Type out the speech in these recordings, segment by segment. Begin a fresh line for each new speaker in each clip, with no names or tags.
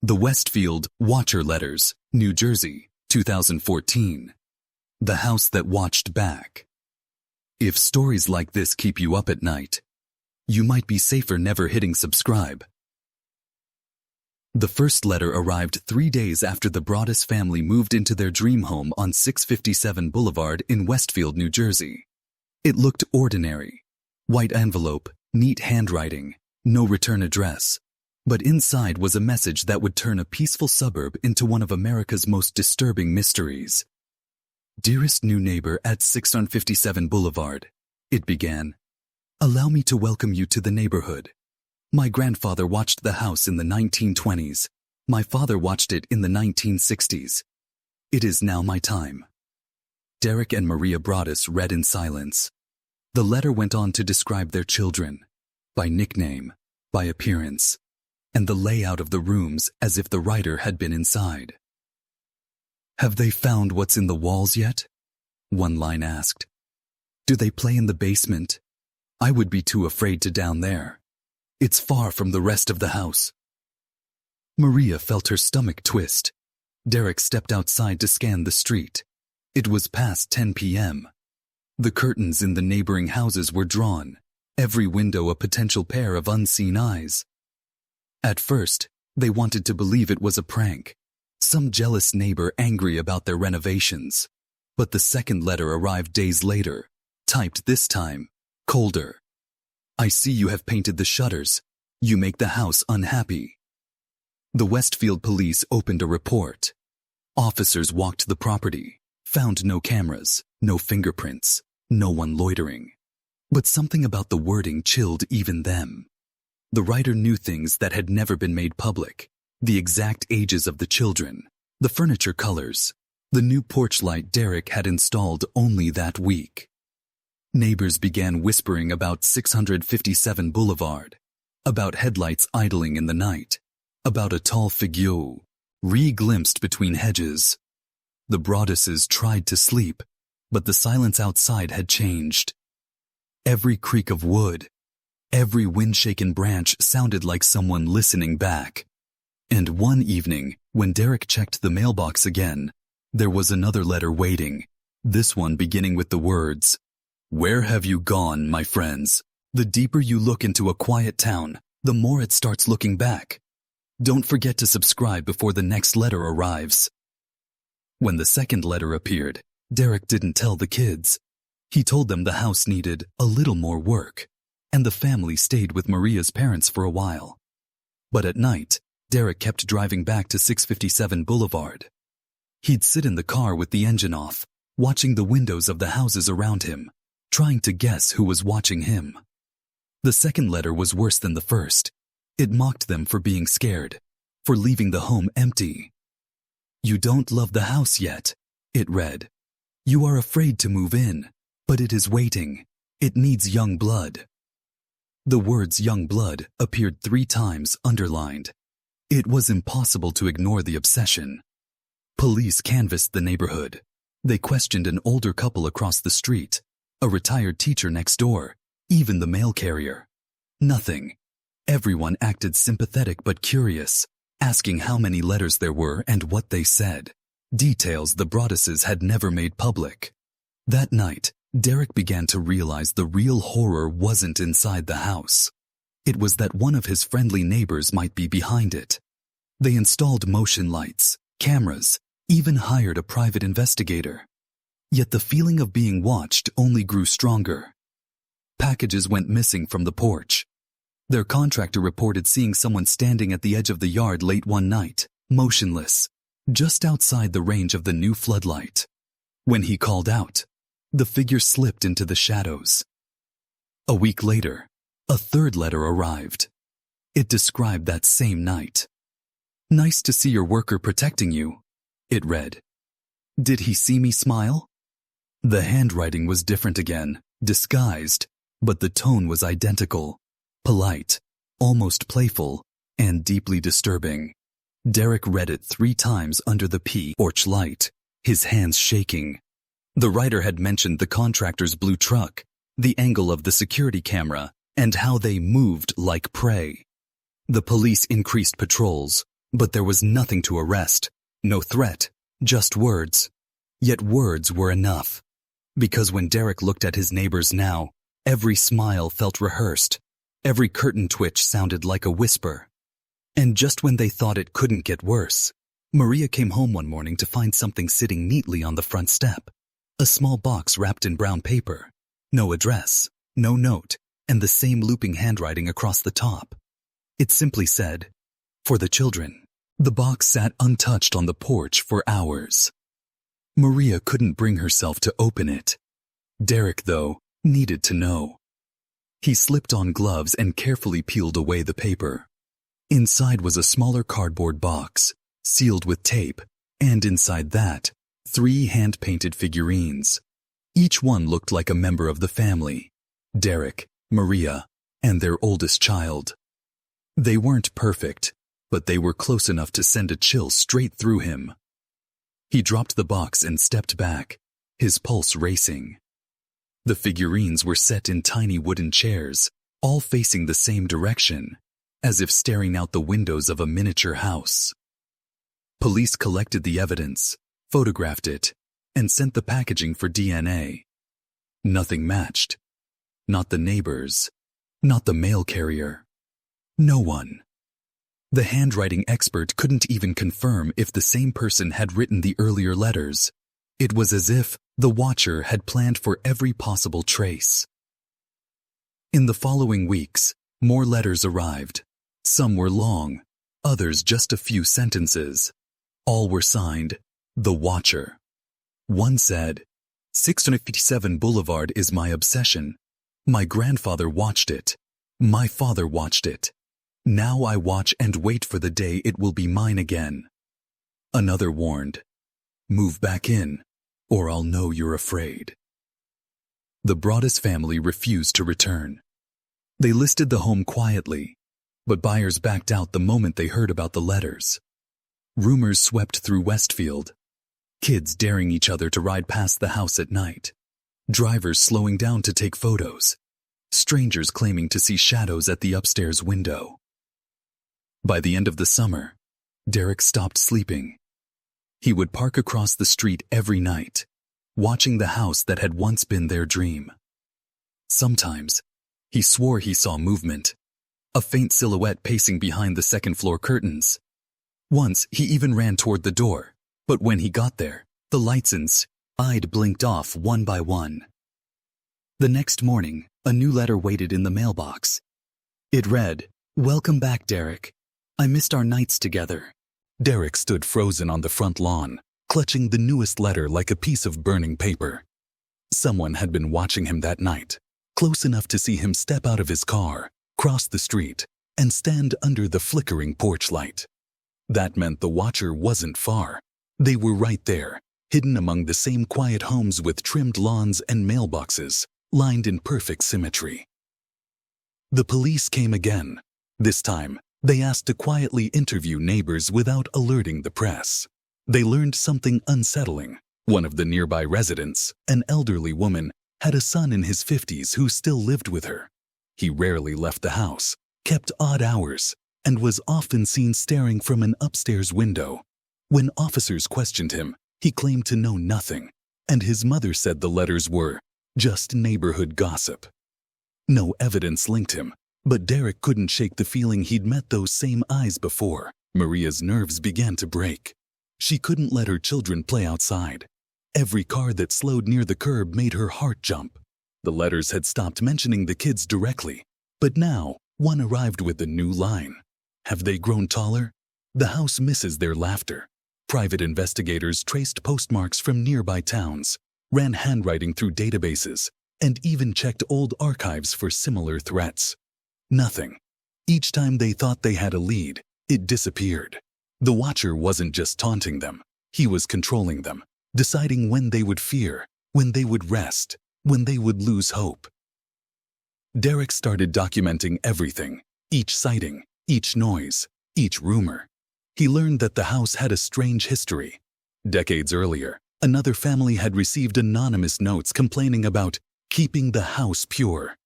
The Westfield Watcher Letters, New Jersey, 2014. The House That Watched Back. If stories like this keep you up at night, you might be safer never hitting subscribe. The first letter arrived 3 days after the Broaddus family moved into their dream home on 657 Boulevard in Westfield, New Jersey. It looked ordinary. White envelope, neat handwriting, no return address. But inside was a message that would turn a peaceful suburb into one of America's most disturbing mysteries. Dearest new neighbor at 657 Boulevard, it began. Allow me to welcome you to the neighborhood. My grandfather watched the house in the 1920s. My father watched it in the 1960s. It is now my time. Derek and Maria Broaddus read in silence. The letter went on to describe their children, by nickname, by appearance, and the layout of the rooms as if the writer had been inside. Have they found what's in the walls yet? One line asked. Do they play in the basement? I would be too afraid to down there. It's far from the rest of the house. Maria felt her stomach twist. Derek stepped outside to scan the street. It was past 10 p.m. The curtains in the neighboring houses were drawn, every window a potential pair of unseen eyes. At first, they wanted to believe it was a prank, some jealous neighbor angry about their renovations. But the second letter arrived days later, typed this time, colder. I see you have painted the shutters. You make the house unhappy. The Westfield police opened a report. Officers walked the property, found no cameras, no fingerprints, no one loitering. But something about the wording chilled even them. The writer knew things that had never been made public. The exact ages of the children, the furniture colors, the new porch light Derek had installed only that week. Neighbors began whispering about 657 Boulevard, about headlights idling in the night, about a tall figure, re-glimpsed between hedges. The Broadduses tried to sleep, but the silence outside had changed. Every creak of wood, every wind-shaken branch sounded like someone listening back. And one evening, when Derek checked the mailbox again, there was another letter waiting, this one beginning with the words, Where have you gone, my friends? The deeper you look into a quiet town, the more it starts looking back. Don't forget to subscribe before the next letter arrives. When the second letter appeared, Derek didn't tell the kids. He told them the house needed a little more work, and the family stayed with Maria's parents for a while. But at night, Derek kept driving back to 657 Boulevard. He'd sit in the car with the engine off, watching the windows of the houses around him, trying to guess who was watching him. The second letter was worse than the first. It mocked them for being scared, for leaving the home empty. You don't love the house yet, it read. You are afraid to move in, but it is waiting. It needs young blood. The words young blood appeared 3 times underlined. It was impossible to ignore the obsession. Police canvassed the neighborhood. They questioned an older couple across the street, a retired teacher next door, even the mail carrier. Nothing. Everyone acted sympathetic but curious, asking how many letters there were and what they said. Details the Broadduses had never made public. That night, Derek began to realize the real horror wasn't inside the house. It was that one of his friendly neighbors might be behind it. They installed motion lights, cameras, even hired a private investigator. Yet the feeling of being watched only grew stronger. Packages went missing from the porch. Their contractor reported seeing someone standing at the edge of the yard late one night, motionless, just outside the range of the new floodlight. When he called out, the figure slipped into the shadows. A week later, a third letter arrived. It described that same night. Nice to see your worker protecting you, it read. Did he see me smile? The handwriting was different again, disguised, but the tone was identical, polite, almost playful, and deeply disturbing. Derek read it 3 times under the porch light, his hands shaking. The writer had mentioned the contractor's blue truck, the angle of the security camera, and how they moved like prey. The police increased patrols, But there was nothing to arrest, no threat, just words. Yet words were enough. Because when Derek looked at his neighbors now, every smile felt rehearsed. Every curtain twitch sounded like a whisper. And just when they thought it couldn't get worse, Maria came home one morning to find something sitting neatly on the front step. A small box wrapped in brown paper. No address, no note, and the same looping handwriting across the top. It simply said, "For the children." The box sat untouched on the porch for hours. Maria couldn't bring herself to open it. Derek, though, needed to know. He slipped on gloves and carefully peeled away the paper. Inside was a smaller cardboard box, sealed with tape, and inside that, 3 hand-painted figurines. Each one looked like a member of the family: Derek, Maria, and their oldest child. They weren't perfect, but they were close enough to send a chill straight through him. He dropped the box and stepped back, his pulse racing. The figurines were set in tiny wooden chairs, all facing the same direction, as if staring out the windows of a miniature house. Police collected the evidence, photographed it, and sent the packaging for DNA. Nothing matched. Not the neighbors, not the mail carrier. No one. The handwriting expert couldn't even confirm if the same person had written the earlier letters. It was as if the watcher had planned for every possible trace. In the following weeks, more letters arrived. Some were long, others just a few sentences. All were signed, "The Watcher." One said, 657 Boulevard is my obsession. My grandfather watched it. My father watched it. Now I watch and wait for the day it will be mine again. Another warned, "Move back in, or I'll know you're afraid." The Broaddus family refused to return. They listed the home quietly, but buyers backed out the moment they heard about the letters. Rumors swept through Westfield. Kids daring each other to ride past the house at night. Drivers slowing down to take photos. Strangers claiming to see shadows at the upstairs window. By the end of the summer, Derek stopped sleeping. He would park across the street every night, watching the house that had once been their dream. Sometimes, he swore he saw movement, a faint silhouette pacing behind the second-floor curtains. Once, he even ran toward the door, but when he got there, the lights inside blinked off one by one. The next morning, a new letter waited in the mailbox. It read, "Welcome back, Derek. I missed our nights together." Derek stood frozen on the front lawn, clutching the newest letter like a piece of burning paper. Someone had been watching him that night, close enough to see him step out of his car, cross the street, and stand under the flickering porch light. That meant the watcher wasn't far. They were right there, hidden among the same quiet homes with trimmed lawns and mailboxes, lined in perfect symmetry. The police came again. This time, they asked to quietly interview neighbors without alerting the press. They learned something unsettling. One of the nearby residents, an elderly woman, had a son in his 50s who still lived with her. He rarely left the house, kept odd hours, and was often seen staring from an upstairs window. When officers questioned him, he claimed to know nothing, and his mother said the letters were just neighborhood gossip. No evidence linked him, but Derek couldn't shake the feeling he'd met those same eyes before. Maria's nerves began to break. She couldn't let her children play outside. Every car that slowed near the curb made her heart jump. The letters had stopped mentioning the kids directly, but now one arrived with a new line. Have they grown taller? The house misses their laughter. Private investigators traced postmarks from nearby towns, ran handwriting through databases, and even checked old archives for similar threats. Nothing. Each time they thought they had a lead, it disappeared. The watcher wasn't just taunting them. He was controlling them, deciding when they would fear, when they would rest, when they would lose hope. Derek started documenting everything, each sighting, each noise, each rumor. He learned that the house had a strange history. Decades earlier, another family had received anonymous notes complaining about keeping the house pure.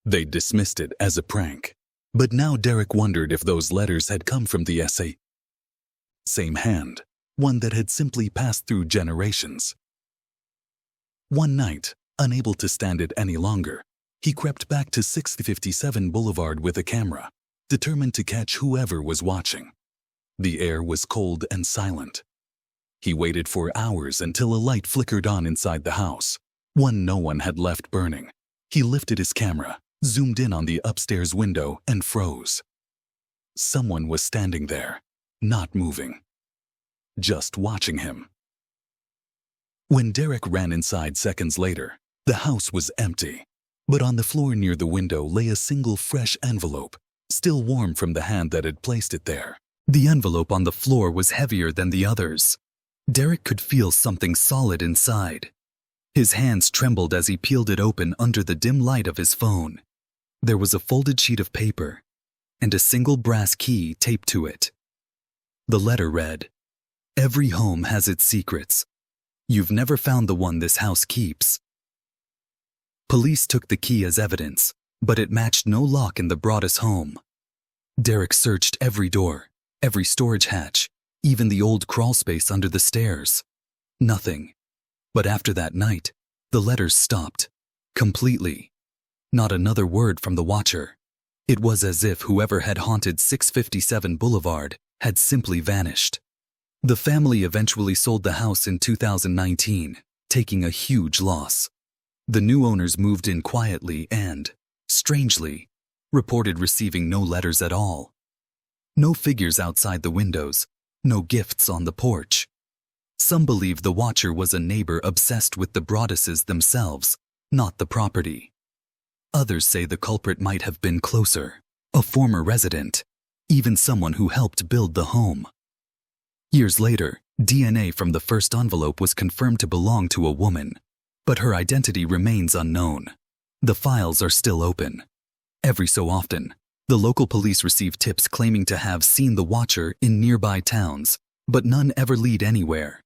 They dismissed it as a prank. But now Derek wondered if those letters had come from the SA same hand, one that had simply passed through generations. One night, unable to stand it any longer, he crept back to 657 Boulevard with a camera, determined to catch whoever was watching. The air was cold and silent. He waited for hours until a light flickered on inside the house, one no one had left burning. He lifted his camera, zoomed in on the upstairs window, and froze. Someone was standing there, not moving, just watching him. When Derek ran inside seconds later, the house was empty, but on the floor near the window lay a single fresh envelope, still warm from the hand that had placed it there. The envelope on the floor was heavier than the others. Derek could feel something solid inside. His hands trembled as he peeled it open under the dim light of his phone. There was a folded sheet of paper and a single brass key taped to it. The letter read, "Every home has its secrets. You've never found the one this house keeps." Police took the key as evidence, but it matched no lock in the Broaddus home. Derek searched every door, every storage hatch, even the old crawl space under the stairs. Nothing. But after that night, the letters stopped. Completely. Not another word from the watcher. It was as if whoever had haunted 657 Boulevard had simply vanished. The family eventually sold the house in 2019, taking a huge loss. The new owners moved in quietly and, strangely, reported receiving no letters at all. No figures outside the windows, no gifts on the porch. Some believe the watcher was a neighbor obsessed with the Broadduses themselves, not the property. Others say the culprit might have been closer, a former resident, even someone who helped build the home. Years later, DNA from the first envelope was confirmed to belong to a woman, but her identity remains unknown. The files are still open. Every so often, the local police receive tips claiming to have seen the watcher in nearby towns, but none ever lead anywhere.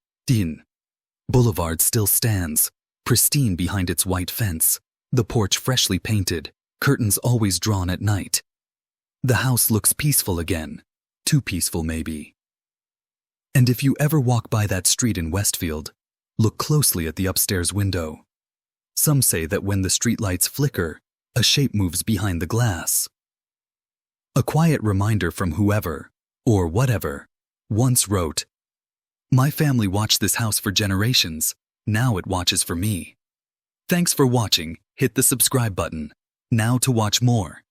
Boulevard still stands, pristine behind its white fence, the porch freshly painted, curtains always drawn at night. The house looks peaceful again, too peaceful maybe. And if you ever walk by that street in Westfield, look closely at the upstairs window. Some say that when the streetlights flicker, a shape moves behind the glass. A quiet reminder from whoever, or whatever, once wrote, "My family watched this house for generations, now it watches for me." Thanks for watching. Hit the subscribe button now to watch more.